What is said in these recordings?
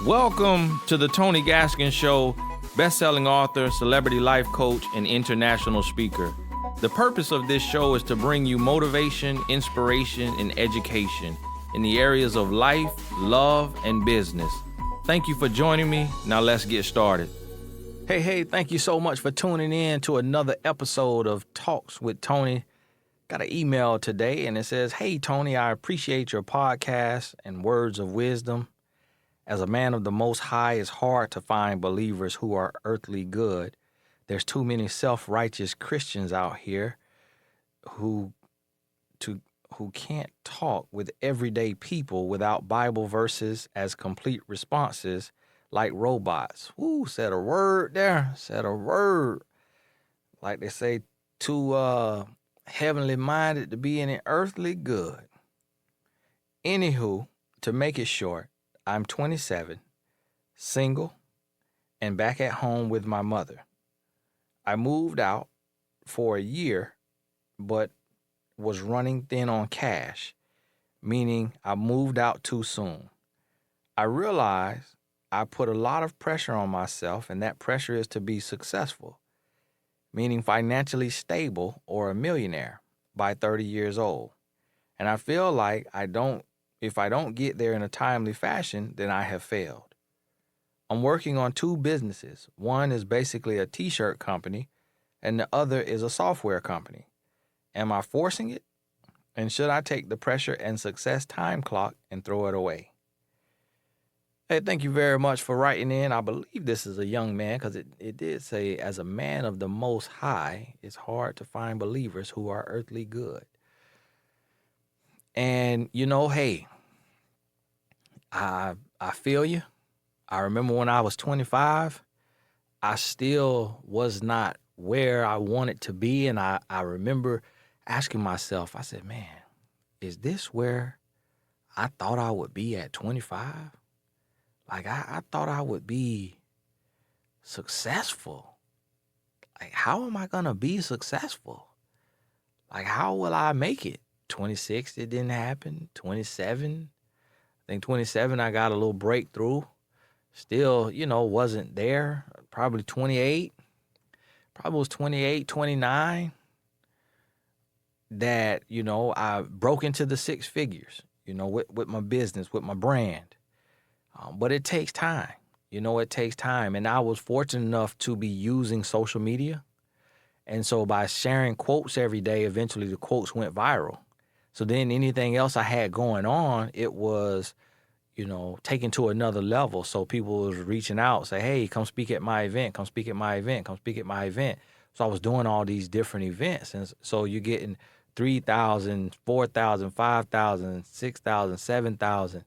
Welcome to the Tony Gaskin Show, best-selling author, celebrity life coach, and international speaker. The purpose of this show is to bring you motivation, inspiration, and education in the areas of life, love, and business. Thank you for joining me. Now let's get started. Hey, thank you so much for tuning in to another episode of Talks with Tony. Got an email today and it says, "Hey, Tony, I appreciate your podcast and words of wisdom. As a man of the Most High, it's hard to find believers who are earthly good. There's too many self-righteous Christians out here who can't talk with everyday people without Bible verses as complete responses like robots." Woo, said a word there. Said a word. Like they say, too heavenly minded to be any earthly good. Anywho, to make it short, I'm 27, single, and back at home with my mother. I moved out for a year, but was running thin on cash, meaning I moved out too soon. I realized I put a lot of pressure on myself, and that pressure is to be successful, meaning financially stable or a millionaire by 30 years old. And I feel like if I don't get there in a timely fashion, then I have failed. I'm working on two businesses. One is basically a t-shirt company, and the other is a software company. Am I forcing it? And should I take the pressure and success time clock and throw it away? Hey, thank you very much for writing in. I believe this is a young man because it did say, as a man of the Most High, it's hard to find believers who are earthly good. And, hey, I feel you. I remember when I was 25, I still was not where I wanted to be. And I remember asking myself, I said, man, is this where I thought I would be at 25? Like, I thought I would be successful. Like, how am I going to be successful? Like, how will I make it? 26, it didn't happen. 27, I think 27, I got a little breakthrough. Still, wasn't there. Probably 28. Probably was 28, 29 that, I broke into the six figures, with my business, with my brand. But it takes time. It takes time. And I was fortunate enough to be using social media. And so by sharing quotes every day, eventually the quotes went viral. So then anything else I had going on, it was, taken to another level. So people was reaching out, say, hey, come speak at my event, come speak at my event, come speak at my event. So I was doing all these different events. And so you're getting $3,000, $4,000, $5,000, $6,000,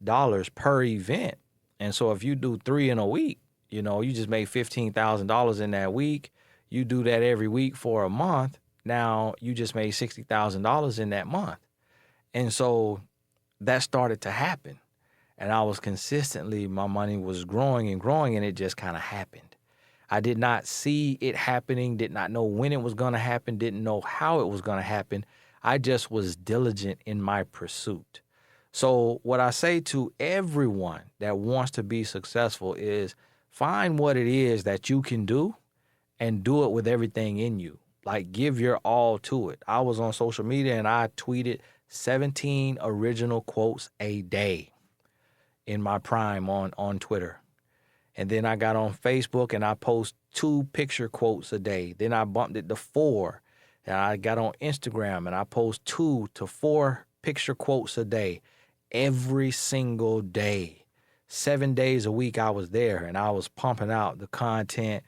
$7,000 per event. And so if you do 3 in a week, you just made $15,000 in that week. You do that every week for a month. Now you just made $60,000 in that month. And so that started to happen. And I was consistently, my money was growing and growing, and it just kind of happened. I did not see it happening, did not know when it was going to happen, didn't know how it was going to happen. I just was diligent in my pursuit. So what I say to everyone that wants to be successful is find what it is that you can do and do it with everything in you. Like, give your all to it. I was on social media and I tweeted 17 original quotes a day in my prime on Twitter. And then I got on Facebook and I post 2 picture quotes a day. Then I bumped it to 4. And I got on Instagram and I post 2 to 4 picture quotes a day every single day. 7 days a week I was there and I was pumping out the content,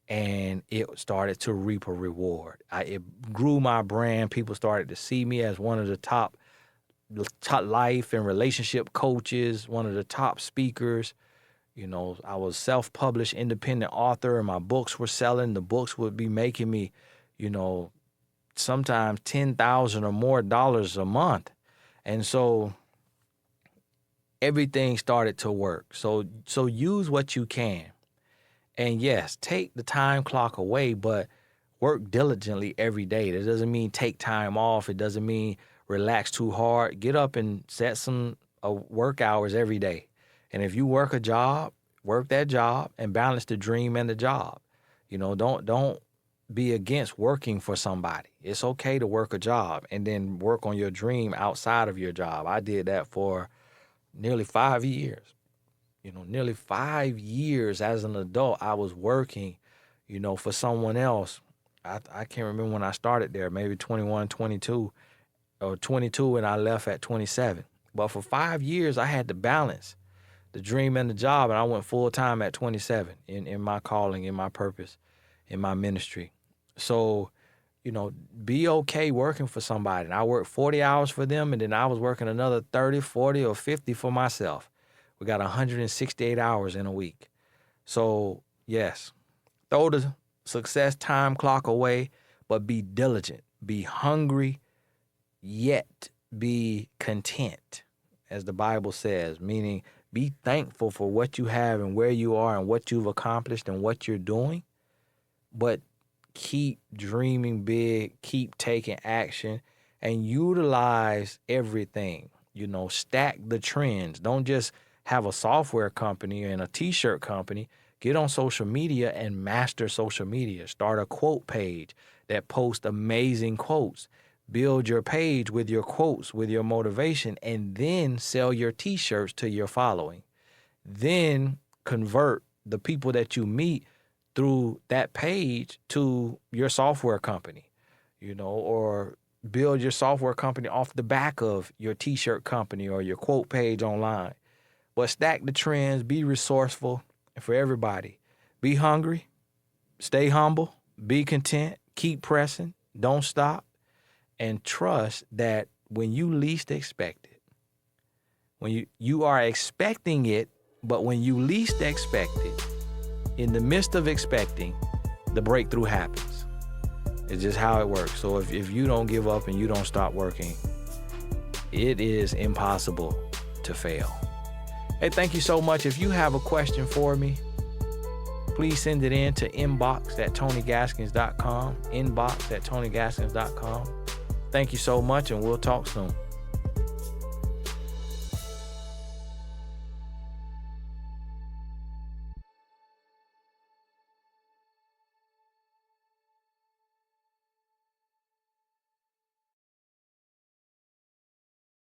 and it started to reap a reward. It grew my brand. People started to see me as one of the top life and relationship coaches, one of the top speakers. I was self-published independent author, and my books were selling. The books would be making me, sometimes $10,000 or more a month. And so everything started to work. So use what you can. And yes, take the time clock away, but work diligently every day. That doesn't mean take time off. It doesn't mean relax too hard. Get up and set some work hours every day. And if you work a job, work that job and balance the dream and the job. You know, don't be against working for somebody. It's okay to work a job and then work on your dream outside of your job. I did that for nearly 5 years. You know, nearly 5 years as an adult, I was working, you know, for someone else. I can't remember when I started there, maybe 21, 22, or 22, and I left at 27. But for 5 years, I had to balance the dream and the job, and I went full time at 27 in my calling, in my purpose, in my ministry. So, you know, be okay working for somebody. And I worked 40 hours for them, and then I was working another 30, 40, or 50 for myself. We got 168 hours in a week. So, yes, throw the success time clock away, but be diligent, be hungry, yet be content, as the Bible says, meaning be thankful for what you have and where you are and what you've accomplished and what you're doing, but keep dreaming big, keep taking action, and utilize everything. You know, stack the trends. Don't just have a software company and a t-shirt company. Get on social media and master social media. Start a quote page that posts amazing quotes. Build your page with your quotes, with your motivation, and then sell your t-shirts to your following. Then convert the people that you meet through that page to your software company, you know, or build your software company off the back of your t-shirt company or your quote page online. But stack the trends, be resourceful, and for everybody, be hungry, stay humble, be content, keep pressing, don't stop, and trust that when you least expect it, when you are expecting it, but when you least expect it, in the midst of expecting, the breakthrough happens. It's just how it works. So if you don't give up and you don't stop working, it is impossible to fail. Hey, thank you so much. If you have a question for me, please send it in to inbox@TonyGaskins.com, inbox@TonyGaskins.com. Thank you so much, and we'll talk soon.